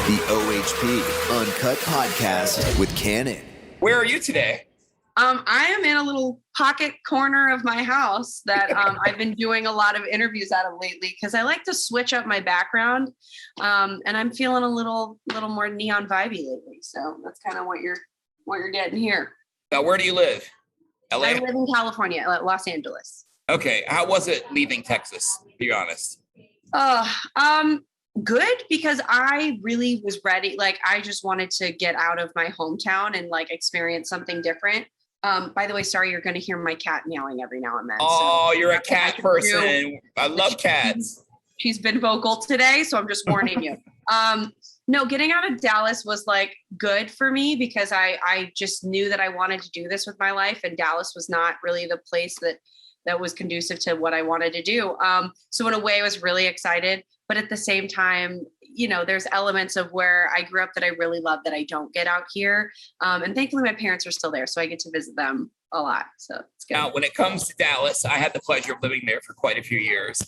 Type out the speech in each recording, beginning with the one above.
The OHP Uncut Podcast with Kannon. Where are you today? I am in a little pocket corner of my house that I've been doing a lot of interviews out of lately because I like to switch up my background, and I'm feeling a little more neon vibey lately. So that's kind of what you're getting here. Now, where do you live? LA? I live in California, Los Angeles. Okay, how was it leaving Texas? Be honest. Good, because I really was ready. Like, I just wanted to get out of my hometown and like experience something different. By the way, sorry, you're going to hear my cat meowing every now and then. Oh, so you're a cat person. I love cats. She's been vocal today, so I'm just warning you. No, getting out of Dallas was like good for me because I just knew that I wanted to do this with my life, and Dallas was not really the place that was conducive to what I wanted to do. So in a way, I was really excited, but at the same time, you know, there's elements of where I grew up that I really love that I don't get out here. And thankfully my parents are still there, so I get to visit them a lot. So it's good. Now, when it comes to Dallas, I had the pleasure of living there for quite a few years.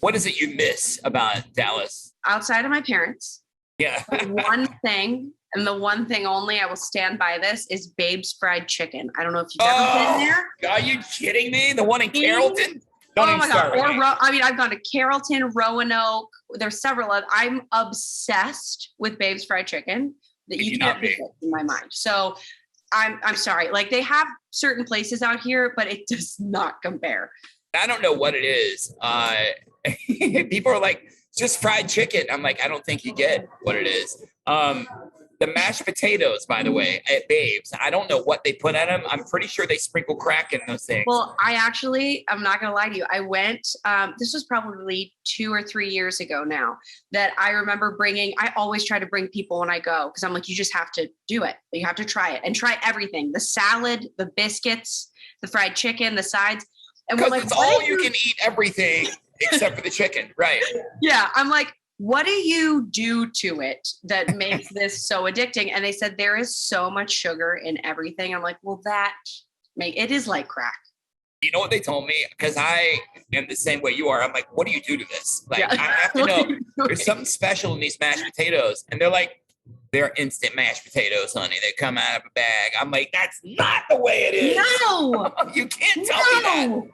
What is it you miss about Dallas? Outside of my parents, Yeah. one thing, and the one thing only, I will stand by this, is Babe's Fried Chicken. I don't know if you've ever been there. Are you kidding me? The one in Carrollton? Oh my God. I've gone to Carrollton, Roanoke. There's several. I'm obsessed with Babe's Fried Chicken that you can't beat it in my mind. So I'm sorry. Like, they have certain places out here, but it does not compare. I don't know what it is. People are like, it's just fried chicken. I'm like, I don't think you get what it is. The mashed potatoes, by the way, at Babe's, I don't know what they put in them. I'm pretty sure they sprinkle crack in those things. Well, I'm not going to lie to you. I went, this was probably 2 or 3 years ago now, that I remember I always try to bring people when I go, because I'm like, you just have to do it. You have to try it and try everything. The salad, the biscuits, the fried chicken, the sides. And because like, it's all you can eat everything except for the chicken. Right. Yeah. I'm like, what do you do to it that makes this so addicting? And they said, there is so much sugar in everything. I'm like, well, it is like crack. You know what they told me? Because I am the same way you are. I'm like, what do you do to this? Like, Yeah. I have to know. There's something special in these mashed potatoes. And they're like, they're instant mashed potatoes, honey. They come out of a bag. I'm like, that's not the way it is. No. You can't tell me that.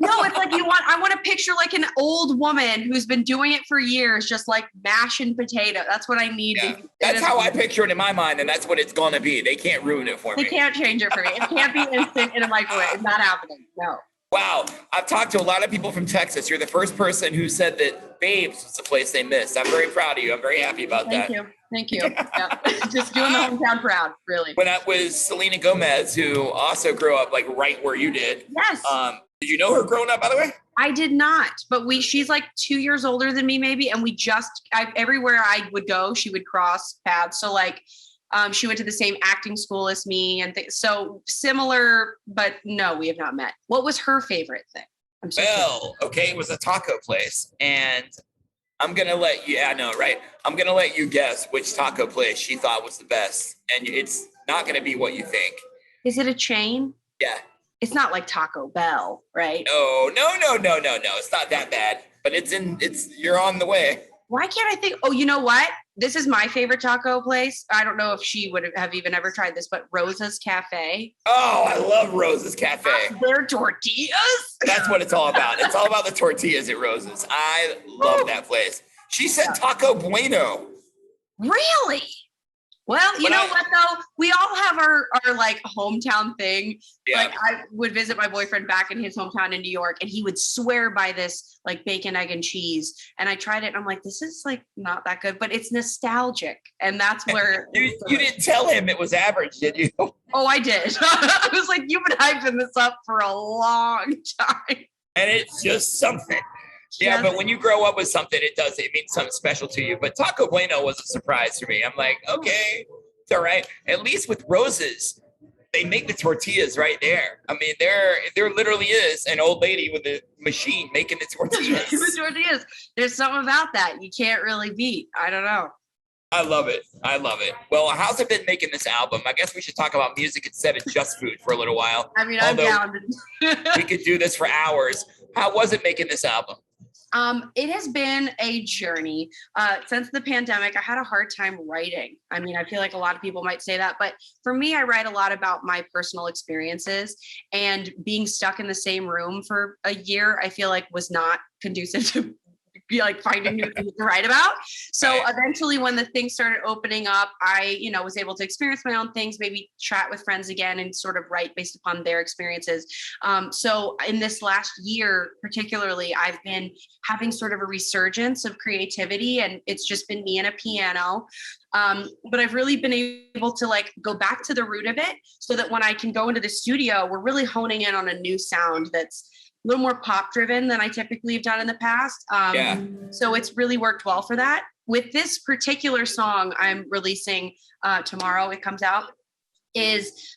No, it's like I want to picture like an old woman who's been doing it for years, just like mashing potato. That's what I need. Yeah, that's how I picture it in my mind, and that's what it's going to be. They can't ruin it for me. They can't change it for me. It can't be instant in a microwave. It's not happening. No. Wow. I've talked to a lot of people from Texas. You're the first person who said that Babe's was the place they missed. I'm very proud of you. I'm very happy about that. Thank you. Yeah. Just doing the hometown proud, really. When that was Selena Gomez, who also grew up like right where you did. Yes. Did you know her growing up, by the way? I did not, but she's like 2 years older than me, maybe. And everywhere I would go, she would cross paths. So like, she went to the same acting school as me, and so similar, but no, we have not met. What was her favorite thing? It was a taco place, and I'm going to let you, I know, right? I'm going to let you guess which taco place she thought was the best. And it's not going to be what you think. Is it a chain? Yeah. It's not like Taco Bell, right? No. It's not that bad, but you're on the way. Why can't I think? Oh, you know what? This is my favorite taco place. I don't know if she would have even ever tried this, but Rosa's Cafe. Oh, I love Rosa's Cafe. Their tortillas. That's what it's all about. It's all about the tortillas at Rosa's. I love that place. She said Taco Bueno. Really? Well, you know what though? We all have our like hometown thing. Yeah. Like, I would visit my boyfriend back in his hometown in New York, and he would swear by this like bacon, egg, and cheese. And I tried it, and I'm like, this is like not that good, but it's nostalgic, and that's where you didn't tell him it was average, did you? Oh, I did. I was like, you've been hyping this up for a long time, and it's just something. Yeah, but when you grow up with something, it means something special to you. But Taco Bueno was a surprise for me. I'm like, okay, it's all right. At least with Rosa's, they make the tortillas right there. I mean, there literally is an old lady with a machine making the tortillas. The tortillas. There's something about that you can't really beat. I don't know. I love it. Well, how's it been making this album? I guess we should talk about music instead of just food for a little while. I mean, I'm down. We could do this for hours. How was it making this album? It has been a journey. Since the pandemic, I had a hard time writing. I mean, I feel like a lot of people might say that, but for me, I write a lot about my personal experiences, and being stuck in the same room for a year, I feel like was not conducive to be like finding new things to write about. So eventually when the things started opening up, I, was able to experience my own things, maybe chat with friends again and sort of write based upon their experiences. So in this last year, particularly, I've been having sort of a resurgence of creativity, and it's just been me and a piano. But I've really been able to like go back to the root of it, so that when I can go into the studio, we're really honing in on a new sound that's a little more pop driven than I typically have done in the past. So it's really worked well for that. With this particular song I'm releasing tomorrow, it comes out, is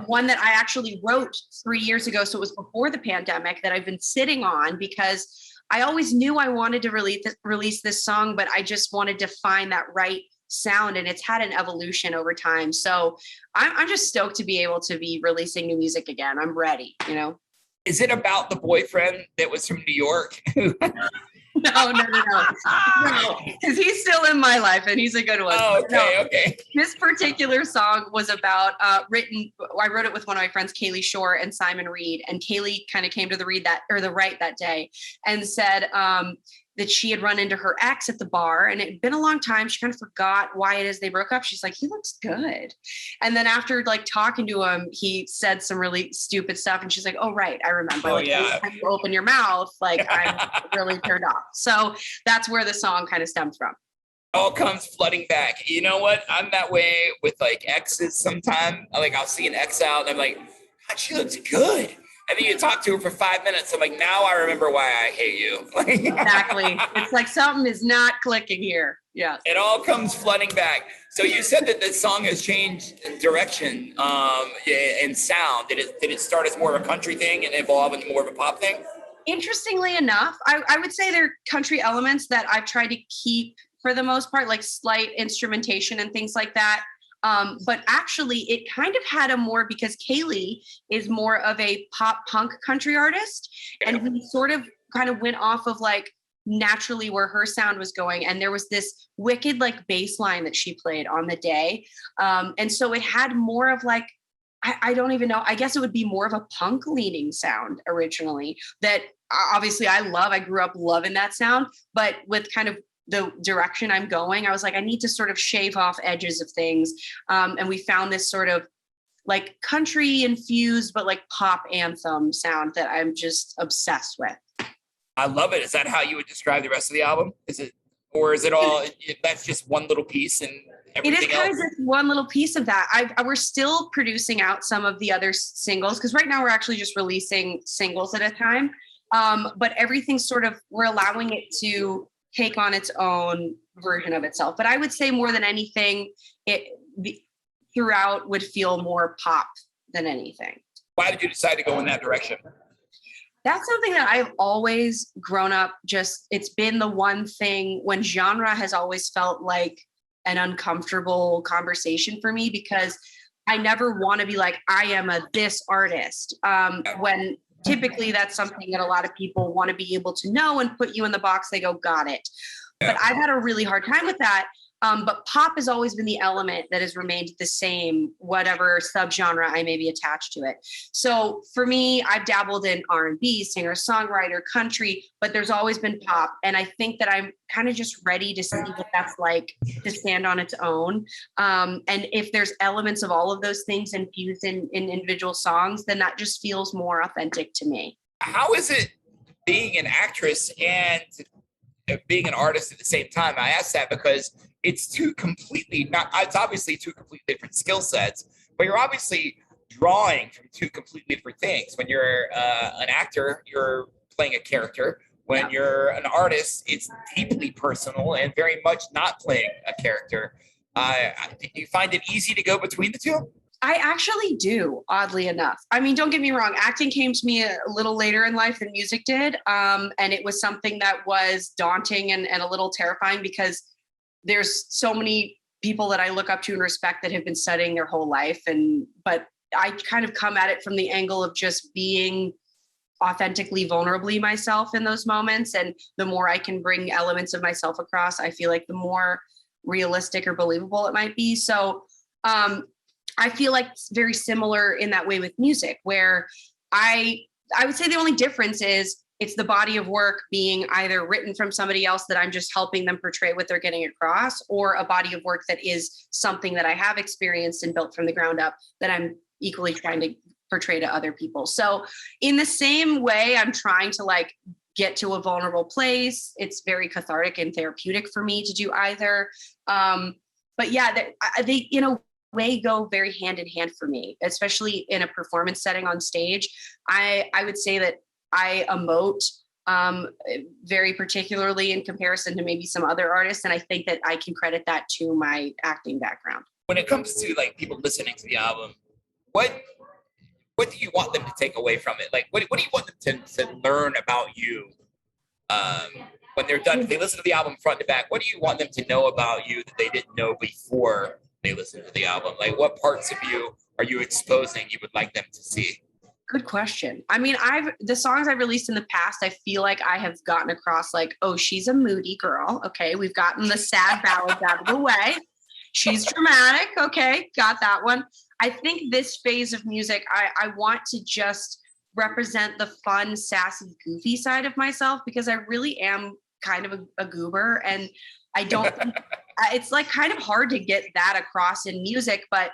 one that I actually wrote 3 years ago. So it was before the pandemic, that I've been sitting on, because I always knew I wanted to release this song, but I just wanted to find that right sound, and it's had an evolution over time. So I'm just stoked to be able to be releasing new music again. I'm ready, Is it about the boyfriend that was from New York? No, because he's still in my life and he's a good one. Oh, okay. This particular song was about I wrote it with one of my friends, Kaylee Shore and Simon Reed, and Kaylee kind of came to the right that day and said that she had run into her ex at the bar, and it had been a long time. She kind of forgot why it is they broke up. She's like, he looks good. And then after like talking to him, he said some really stupid stuff. And she's like, oh, right, I remember. Oh, like, yeah. When you open your mouth, like I'm really turned off. So that's where the song kind of stems from. All comes flooding back. You know what? I'm that way with like exes sometimes. Like I'll see an ex out and I'm like, God, she looks good. And then you talk to her for 5 minutes. I'm like, now I remember why I hate you. Exactly. It's like something is not clicking here. Yeah. It all comes flooding back. So you said that this song has changed direction and sound. Did it start as more of a country thing and evolve into more of a pop thing? Interestingly enough, I would say there are country elements that I've tried to keep for the most part, like slight instrumentation and things like that. But actually it kind of had a more, because Kaylee is more of a pop punk country artist, and we sort of kind of went off of like naturally where her sound was going. And there was this wicked like bass line that she played on the day. And so it had more of like, I don't even know, I guess it would be more of a punk leaning sound originally that obviously I grew up loving that sound, but with kind of the direction I'm going, I was like, I need to sort of shave off edges of things. And we found this sort of like country infused, but like pop anthem sound that I'm just obsessed with. I love it. Is that how you would describe the rest of the album? Is it all, that's just one little piece and everything else? It is kind of just one little piece of that. We're still producing out some of the other singles, because right now we're actually just releasing singles at a time. But everything sort of, we're allowing it to take on its own version of itself. But I would say more than anything, throughout would feel more pop than anything. Why did you decide to go in that direction? That's something that I've always grown up, it's been the one thing when genre has always felt like an uncomfortable conversation for me, because I never want to be like, I am this artist. When typically that's something that a lot of people want to be able to know and put you in the box. They go, got it. But I've had a really hard time with that. But pop has always been the element that has remained the same, whatever subgenre I may be attached to it. So for me, I've dabbled in R&B, singer-songwriter, country, but there's always been pop. And I think that I'm kind of just ready to see what that's like to stand on its own. And if there's elements of all of those things infused in individual songs, then that just feels more authentic to me. How is it being an actress and being an artist at the same time? I ask that because it's it's obviously two completely different skill sets, but you're obviously drawing from two completely different things. When you're an actor, you're playing a character. When you're an artist, it's deeply personal and very much not playing a character. Do you find it easy to go between the two? I actually do, oddly enough. I mean, don't get me wrong. Acting came to me a little later in life than music did. And it was something that was daunting and a little terrifying, because there's so many people that I look up to and respect that have been studying their whole life. But I kind of come at it from the angle of just being authentically, vulnerably myself in those moments. And the more I can bring elements of myself across, I feel like the more realistic or believable it might be. So I feel like it's very similar in that way with music, where I would say the only difference is it's the body of work being either written from somebody else that I'm just helping them portray what they're getting across, or a body of work that is something that I have experienced and built from the ground up that I'm equally trying to portray to other people. So in the same way, I'm trying to like get to a vulnerable place. It's very cathartic and therapeutic for me to do either. But yeah, they in a way go very hand in hand for me, especially in a performance setting on stage. I would say that I emote very particularly in comparison to maybe some other artists. And I think that I can credit that to my acting background. When it comes to like people listening to the album, what do you want them to take away from it? Like, what do you want them to learn about you when they're done? If they listen to the album front to back, what do you want them to know about you that they didn't know before they listened to the album? Like, what parts of you are you exposing you would like them to see? Good question. I mean, the songs I've released in the past, I feel like I have gotten across like, oh, she's a moody girl. Okay. We've gotten the sad ballads out of the way. She's dramatic. Okay. Got that one. I think this phase of music, I want to just represent the fun, sassy, goofy side of myself, because I really am kind of a goober. And I don't, it's like kind of hard to get that across in music. But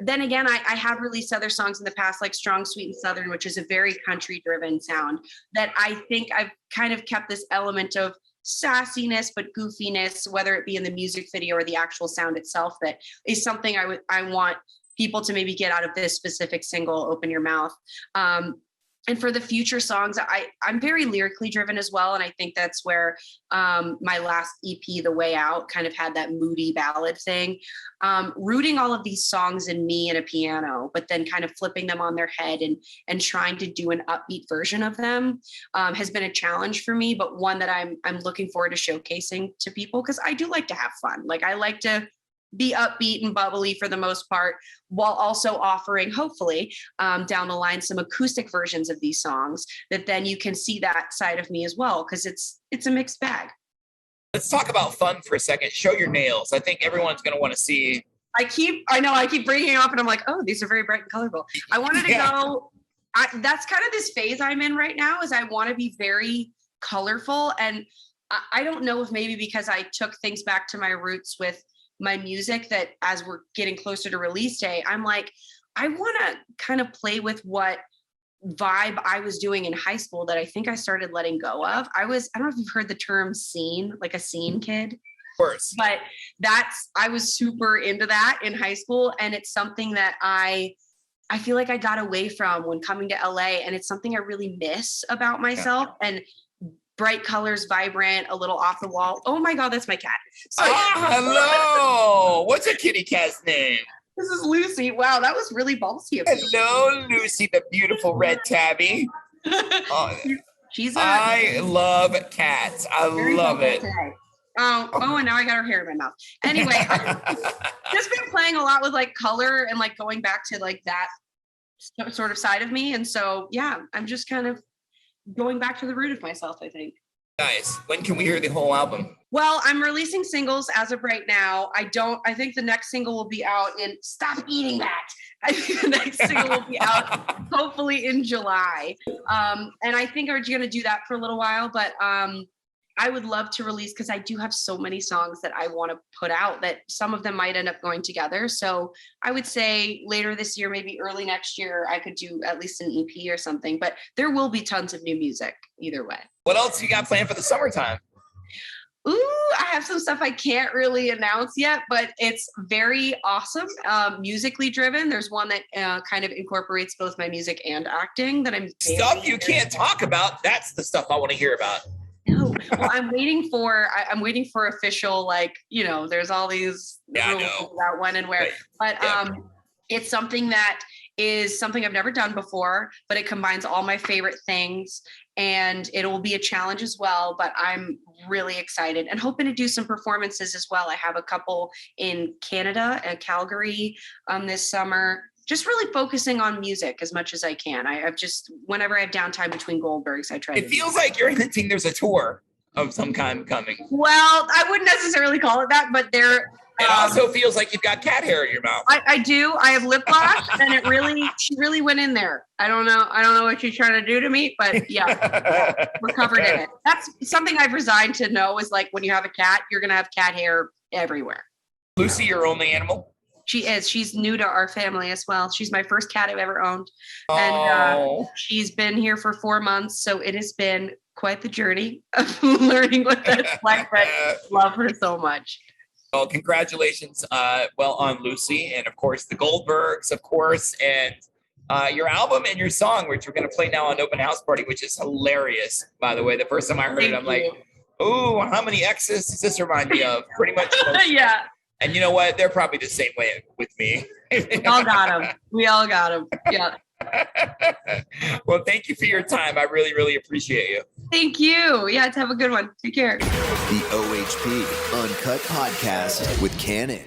then again, I have released other songs in the past, like Strong, Sweet, and Southern, which is a very country driven sound that I think I've kind of kept this element of sassiness, but goofiness, whether it be in the music video or the actual sound itself, that is something I want people to maybe get out of this specific single, Open Your Mouth. And for the future songs, I'm very lyrically driven as well. And I think that's where my last EP, The Way Out, kind of had that moody ballad thing. Rooting all of these songs in me and a piano, but then kind of flipping them on their head and trying to do an upbeat version of them has been a challenge for me, but one that I'm looking forward to showcasing to people, because I do like to have fun. Like, I like to be upbeat and bubbly for the most part, while also offering, hopefully, down the line, some acoustic versions of these songs that then you can see that side of me as well, because it's a mixed bag. Let's talk about fun for a second. Show your nails. I think everyone's going to want to see. I keep bringing it up, and I'm like, oh, these are very bright and colorful. I wanted to go. That's kind of this phase I'm in right now, is I want to be very colorful. And I don't know if maybe because I took things back to my roots with my music, that as we're getting closer to release day, I'm like, I want to kind of play with what vibe I was doing in high school that I think I started letting go of. I don't know if you've heard the term scene, like a scene kid. Of course. But I was super into that in high school. And it's something that I feel like I got away from when coming to LA. And it's something I really miss about myself. Yeah. And bright colors, vibrant, a little off the wall. Oh my God, that's my cat. Hello. What's a kitty cat's name? This is Lucy. Wow, that was really ballsy of me. Hello, Lucy, the beautiful red tabby. I love cats. I love it. And now I got her hair in my mouth. Anyway, I've just been playing a lot with like color and like going back to like that sort of side of me. And so, yeah, I'm just kind of going back to the root of myself, I think. Nice. When can we hear the whole album? Well, I'm releasing singles as of right now. I think the next single will be out in, stop eating that. I think the next single will be out hopefully in July. And I think I'm going to do that for a little while, but I would love to release, because I do have so many songs that I want to put out that some of them might end up going together. So I would say later this year, maybe early next year, I could do at least an EP or something, but there will be tons of new music either way. What else you got planned for the summertime? Ooh, I have some stuff I can't really announce yet, but it's very awesome, musically driven. There's one that kind of incorporates both my music and acting that I'm stuff you can't talk about. That's the stuff I want to hear about. No, well, I'm waiting for official, like, there's all these rules about when and where, but it's something that is something I've never done before, but it combines all my favorite things, and it will be a challenge as well, but I'm really excited and hoping to do some performances as well. I have a couple in Canada, Calgary, this summer, just really focusing on music as much as I can. I've just, whenever I have downtime between Goldbergs, I try It feels like you're hinting there's a tour of some kind coming. Well, I wouldn't necessarily call it that, but there. It also feels like you've got cat hair in your mouth. I do. I have lip gloss, and she really went in there. I don't know what she's trying to do to me, but yeah, we're covered in it. That's something I've resigned to know is like when you have a cat, you're going to have cat hair everywhere. Lucy, your only animal? She is. She's new to our family as well. She's my first cat I've ever owned. And she's been here for 4 months. So it has been quite the journey of learning what that's like, but love her so much. Well, congratulations, on Lucy, and of course the Goldbergs, of course, and your album and your song, which we're going to play now on Open House Party, which is hilarious, by the way. The first time I heard it, I'm like, oh, how many exes does this remind me of? Pretty much. Yeah. And you know what? They're probably the same way with me. We all got them. We all got them. Yeah. Well, thank you for your time. I really, really appreciate you. Thank you. Yeah, have a good one. Take care. The OHP Uncut Podcast with Kannon.